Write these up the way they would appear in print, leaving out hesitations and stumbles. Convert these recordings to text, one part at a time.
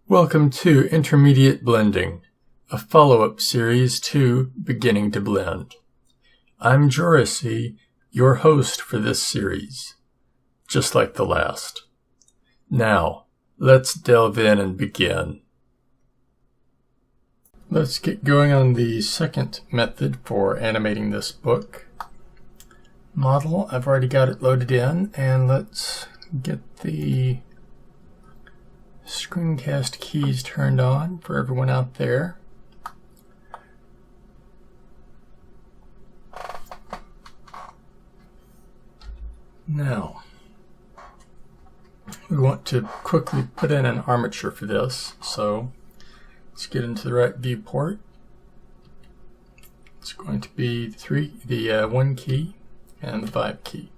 Welcome to Intermediate Blending, a follow-up series to Beginning to Blend. I'm JoRaSe, your host for this series, just like the last. Now, let's delve in and begin. Let's get going on the second method for animating this book. Model, I've already got it loaded in, and let's get the screencast keys turned on for everyone out there. Now, we want to quickly put in an armature for this, so let's get into the right viewport. It's going to be the 1 key and the 5 key.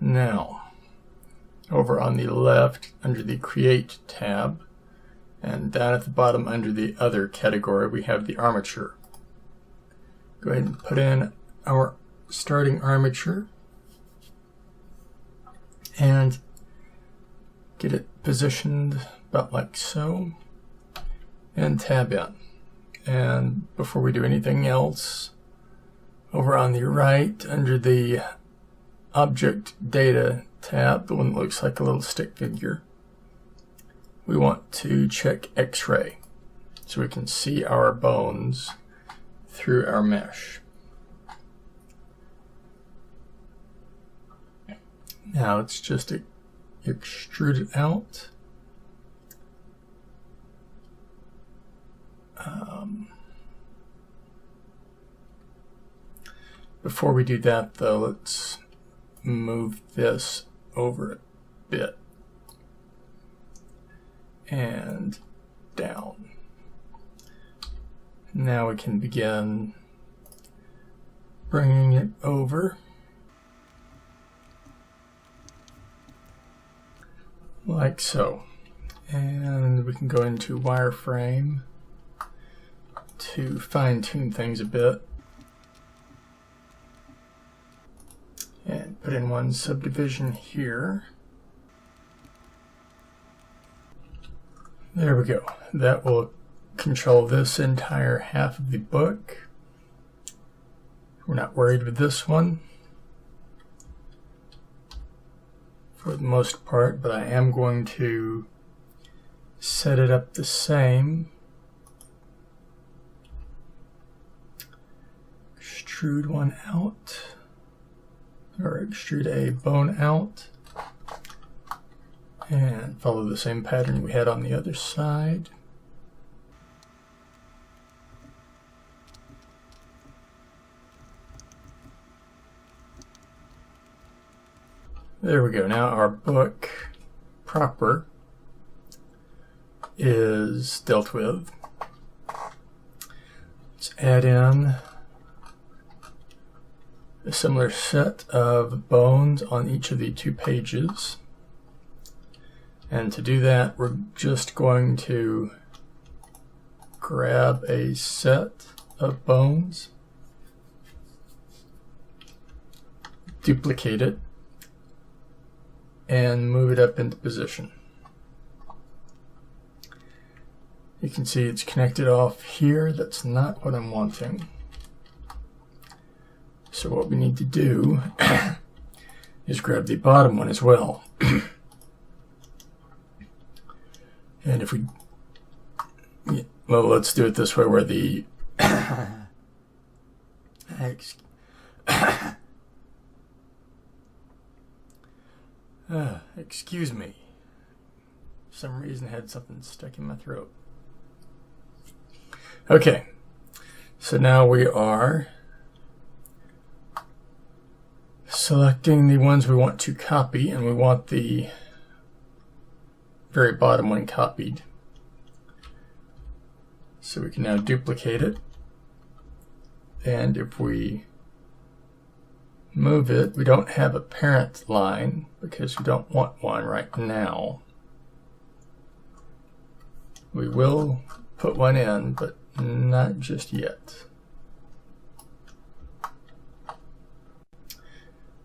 Now, over on the left under the Create tab, and down at the bottom under the Other category, we have the armature. Go ahead and put in our starting armature and get it positioned about like so, and tab in. And before we do anything else, over on the right under the Object Data tab, the one that looks like a little stick figure, we want to check X-ray so we can see our bones through our mesh. Now let's just extrude it out. Before we do that though, let's move this over a bit and down. Now we can begin bringing it over like so, and we can go into wireframe to fine-tune things a bit and put in one subdivision here. There we go. That will control this entire half of the book. We're not worried with this one for the most part, but I am going to set it up the same. Extrude one out, or extrude a bone out, and follow the same pattern we had on the other side. There we go. Now our book proper is dealt with. Let's add in a similar set of bones on each of the 2 pages. And to do that, we're just going to grab a set of bones, duplicate it, and move it up into position. You can see it's connected off here. That's not what I'm wanting. So what we need to do is grab the bottom one as well. And if we, well, let's do it this way where the, excuse me. For some reason I had something stuck in my throat. Okay, so now we are selecting the ones we want to copy, and we want the very bottom one copied. So we can now duplicate it, and if we move it, we don't have a parent line because we don't want one right now. We will put one in, but not just yet.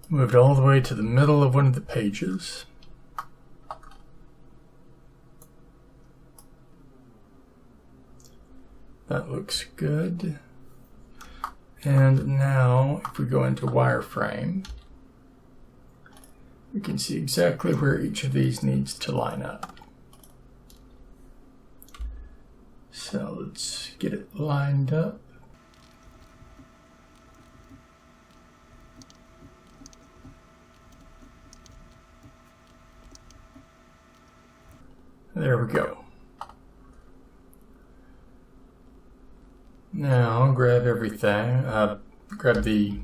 Move it all the way to the middle of one of the pages. That looks good. And now, if we go into wireframe, we can see exactly where each of these needs to line up. So let's get it lined up. There we go. Now grab everything, grab the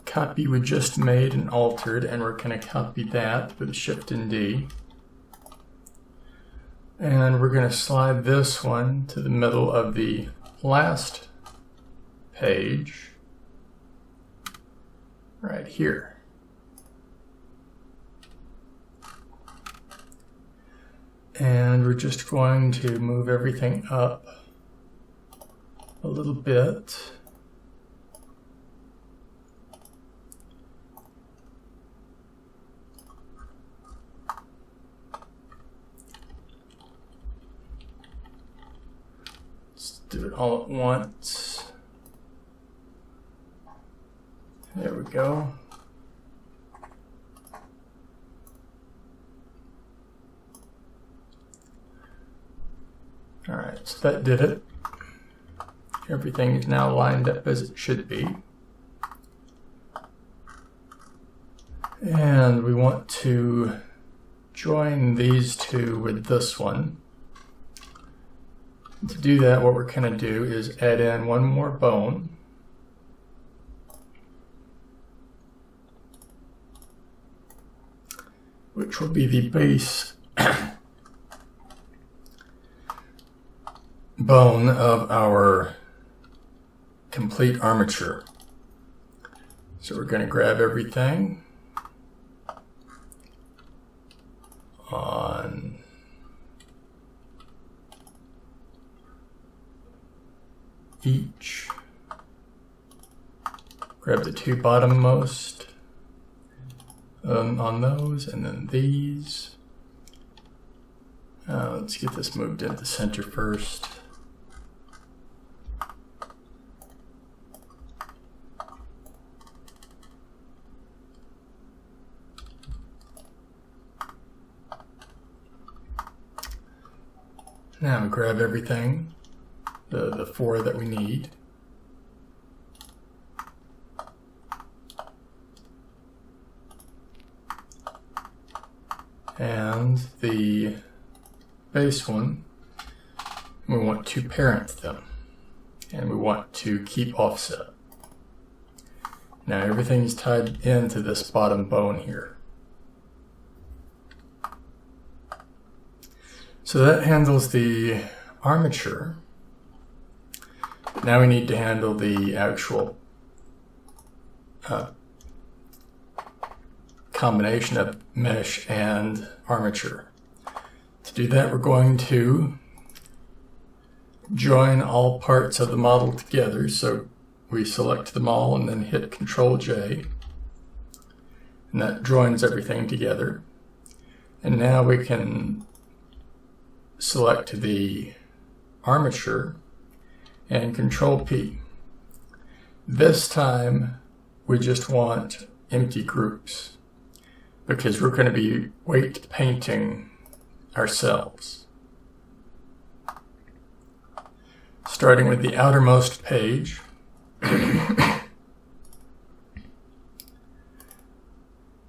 copy we just made and altered, and we're going to copy that with Shift and D. And we're going to slide this one to the middle of the last page, right here. And we're just going to move everything up a little bit. Let's do it all at once. There we go. All right, so that did it. Everything is now lined up as it should be. And we want to join these two with this one. To do that, what we're going to do is add in one more bone. Which will be the base bone of our complete armature. So we're going to grab everything on each, grab the two bottommost on those, and then these. Let's get this moved into the center first. Now grab everything, the four that we need. And the base one, we want to parent them. And we want to keep offset. Now everything's tied into this bottom bone here. So that handles the armature. Now we need to handle the actual combination of mesh and armature. To do that, we're going to join all parts of the model together. So we select them all and then hit Ctrl-J. And that joins everything together. And now we can select the armature and Control-P. This time we just want empty groups because we're going to be weight painting ourselves. Starting with the outermost page, we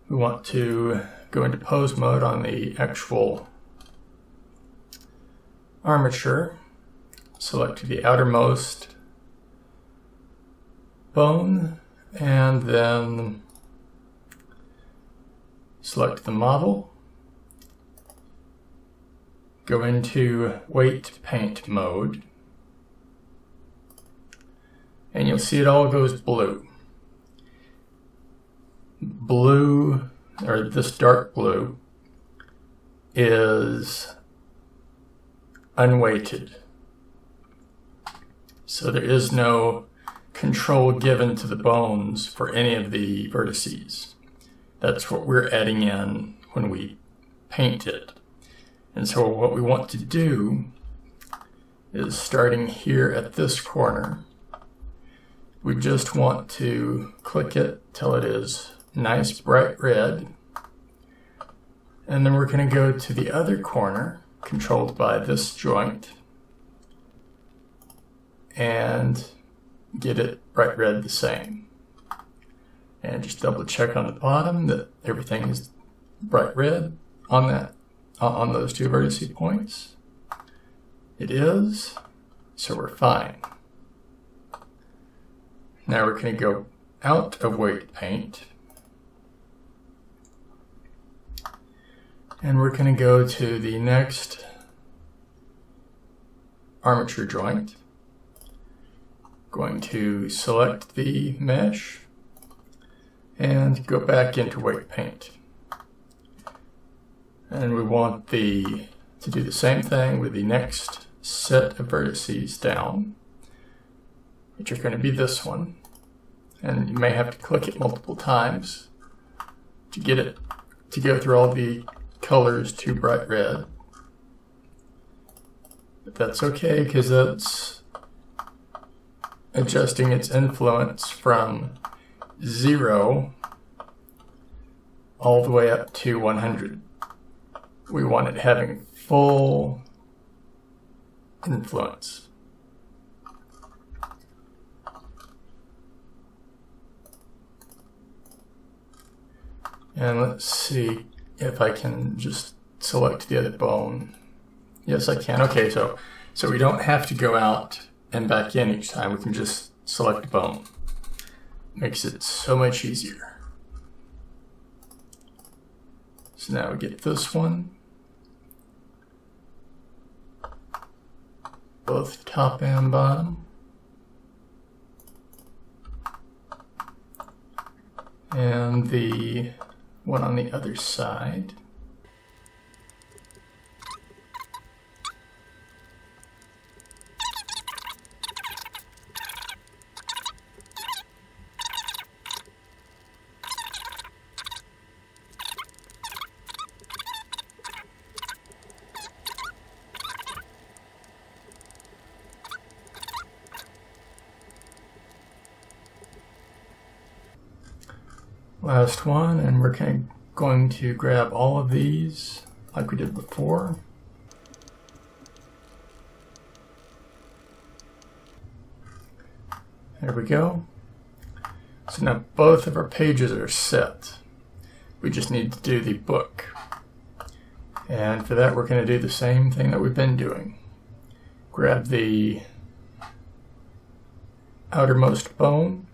want to go into pose mode on the actual armature, select the outermost bone, and then select the model, go into weight paint mode, and you'll see it all goes blue. Blue, or this dark blue, is unweighted. So there is no control given to the bones for any of the vertices. That's what we're adding in when we paint it. And so what we want to do is starting here at this corner. We just want to click it till it is nice bright red. And then we're going to go to the other corner, controlled by this joint, and get it bright red the same. And just double check on the bottom that everything is bright red on those two vertice points. It is, so we're fine. Now we're going to go out of weight paint, and we're going to go to the next armature joint. Going to select the mesh and go back into weight paint. And we want to do the same thing with the next set of vertices down, which are going to be this one. And you may have to click it multiple times to get it to go through all the colors to bright red. But that's okay, because that's adjusting its influence from 0 all the way up to 100. We want it having full influence. And let's see if I can just select the other bone. Yes, I can. Okay, so we don't have to go out and back in each time. We can just select bone. Makes it so much easier. So now we get this one. Both top and bottom. And the one on the other side. Last one, and we're going to grab all of these like we did before. There we go. So now both of our pages are set. We just need to do the book. And for that, we're going to do the same thing that we've been doing. Grab the outermost bone,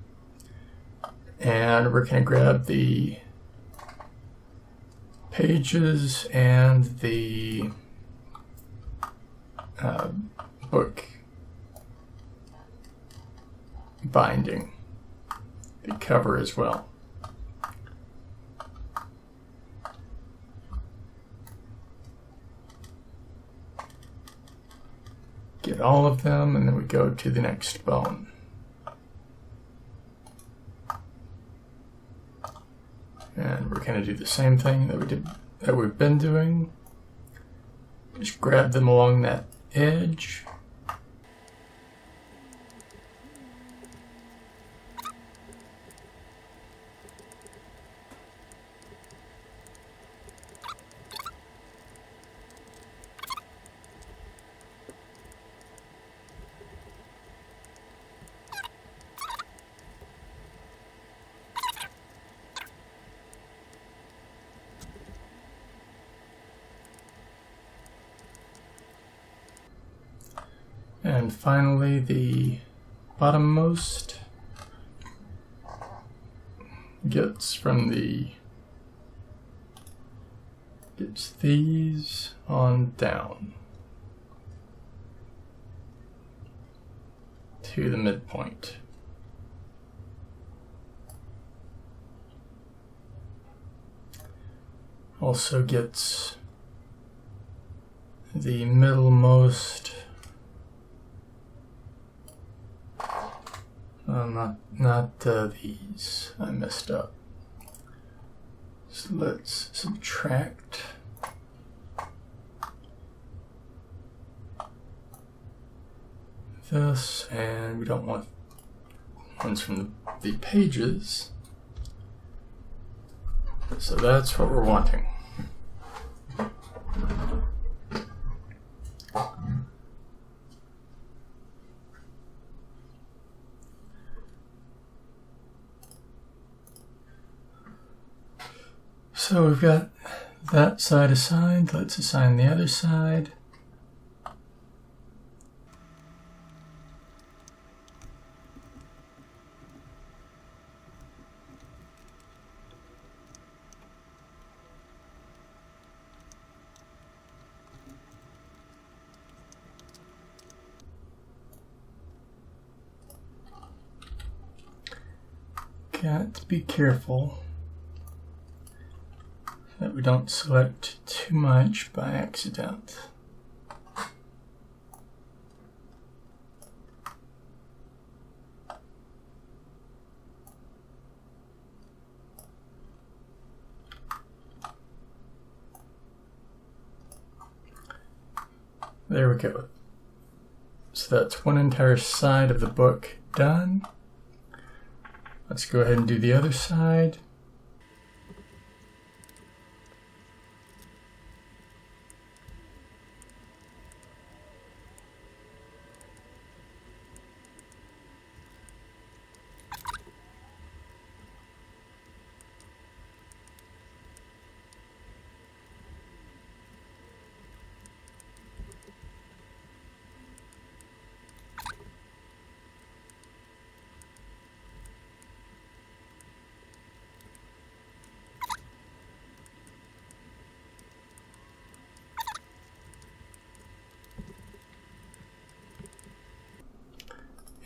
and we're going to grab the pages and the book binding, the cover as well. Get all of them, and then we go to the next bone. And we're going to do the same thing that we've been doing. Just grab them along that edge. And finally, the bottommost gets these on down to the midpoint. Also gets the middlemost. Not these. I messed up. So let's subtract. this, and we don't want ones from the pages. So that's what we're wanting. So we've got that side assigned. Let's assign the other side. Got to be careful that we don't select too much by accident. There we go. So that's one entire side of the book done. Let's go ahead and do the other side.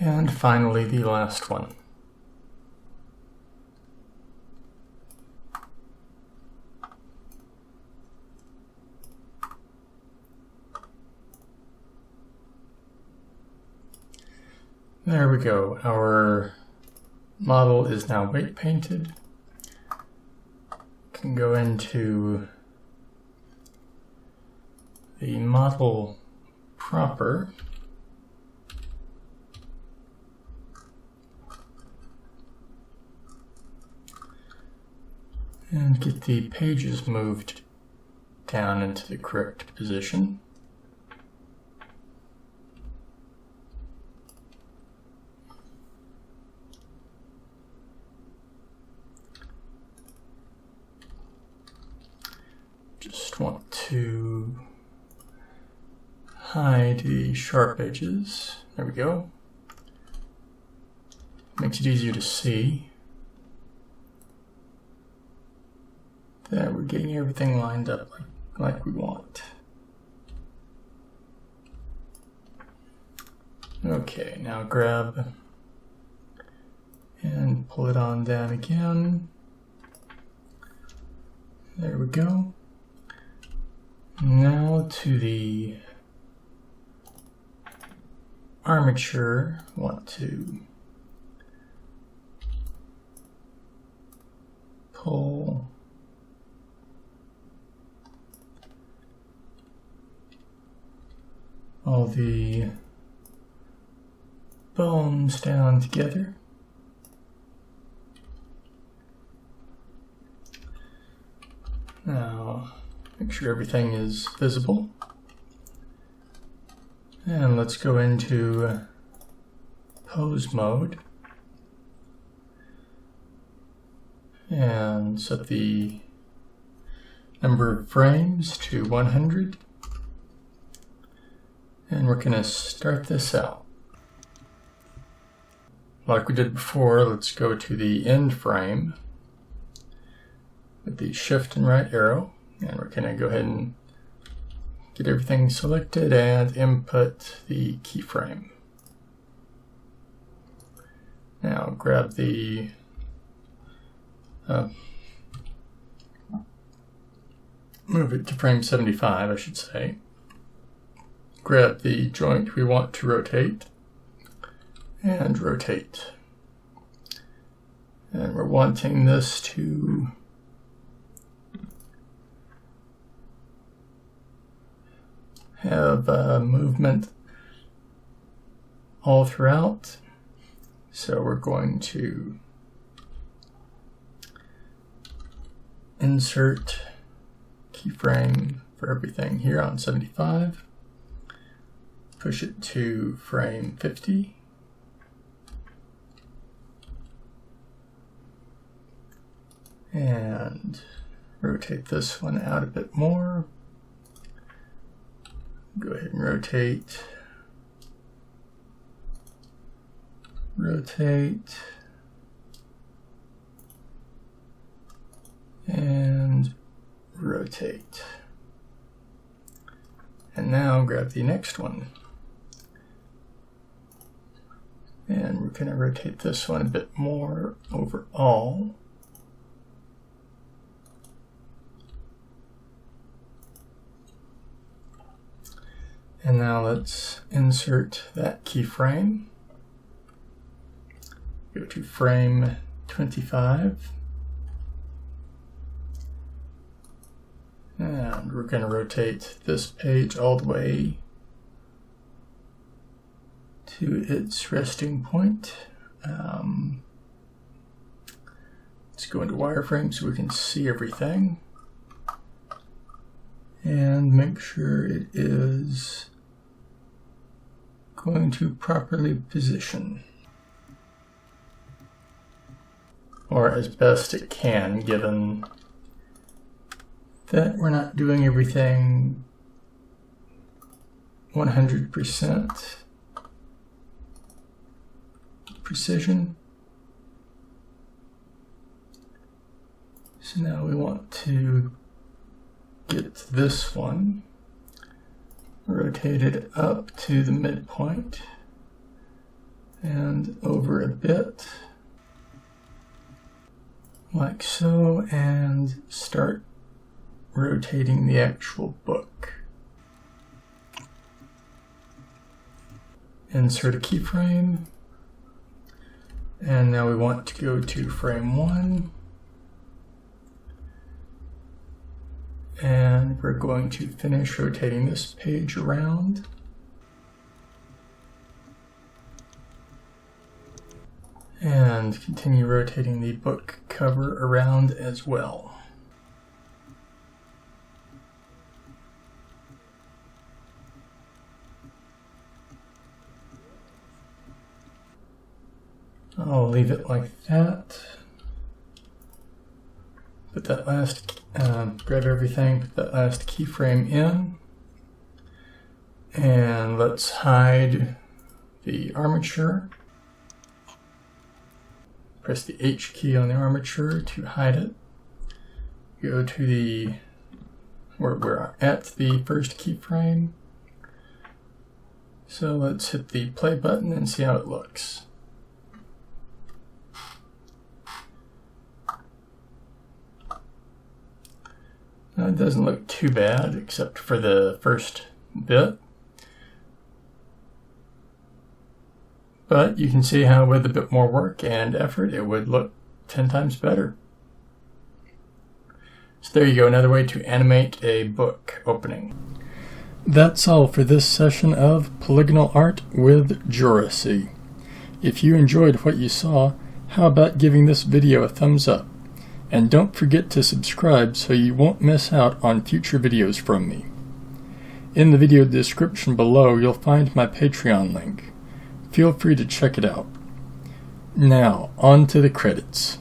And finally, the last one. There we go. Our model is now weight painted. Can go into the model proper. And get the pages moved down into the correct position. Just want to hide the sharp edges. There we go. Makes it easier to see that we're getting everything lined up like we want. Okay, now grab and pull it on down again. There we go. Now to the armature, want to pull all the bones down together. Now, make sure everything is visible. And let's go into pose mode and set the number of frames to 100. And we're going to start this out. Like we did before, let's go to the end frame with the shift and right arrow, and we're going to go ahead and get everything selected and input the keyframe. Now grab the move it to frame 75, I should say. Grab the joint we want to rotate and rotate. And we're wanting this to have movement all throughout. So we're going to insert keyframe for everything here on 75, push it to frame 50, and rotate this one out a bit more. Go ahead and rotate, and rotate. And now grab the next one. And we're going to rotate this one a bit more overall. And now let's insert that keyframe. Go to frame 25. And we're going to rotate this page all the way to its resting point. Let's go into wireframe so we can see everything. And make sure it is going to properly position, or as best it can, given that we're not doing everything 100% precision. So now we want to get this one rotated up to the midpoint and over a bit, like so, and start rotating the actual book. Insert a keyframe, and now we want to go to frame 1. And we're going to finish rotating this page around. And continue rotating the book cover around as well. I'll leave it like that. Put that last, grab everything, put that last keyframe in, and let's hide the armature. Press the H key on the armature to hide it. Go to the, we're at the first keyframe. So let's hit the play button and see how it looks. Now, it doesn't look too bad, except for the first bit. But you can see how with a bit more work and effort, it would look 10 times better. So there you go, another way to animate a book opening. That's all for this session of Polygonal Art with JoRaSe. If you enjoyed what you saw, how about giving this video a thumbs up? And don't forget to subscribe so you won't miss out on future videos from me. In the video description below, you'll find my Patreon link. Feel free to check it out. Now, on to the credits.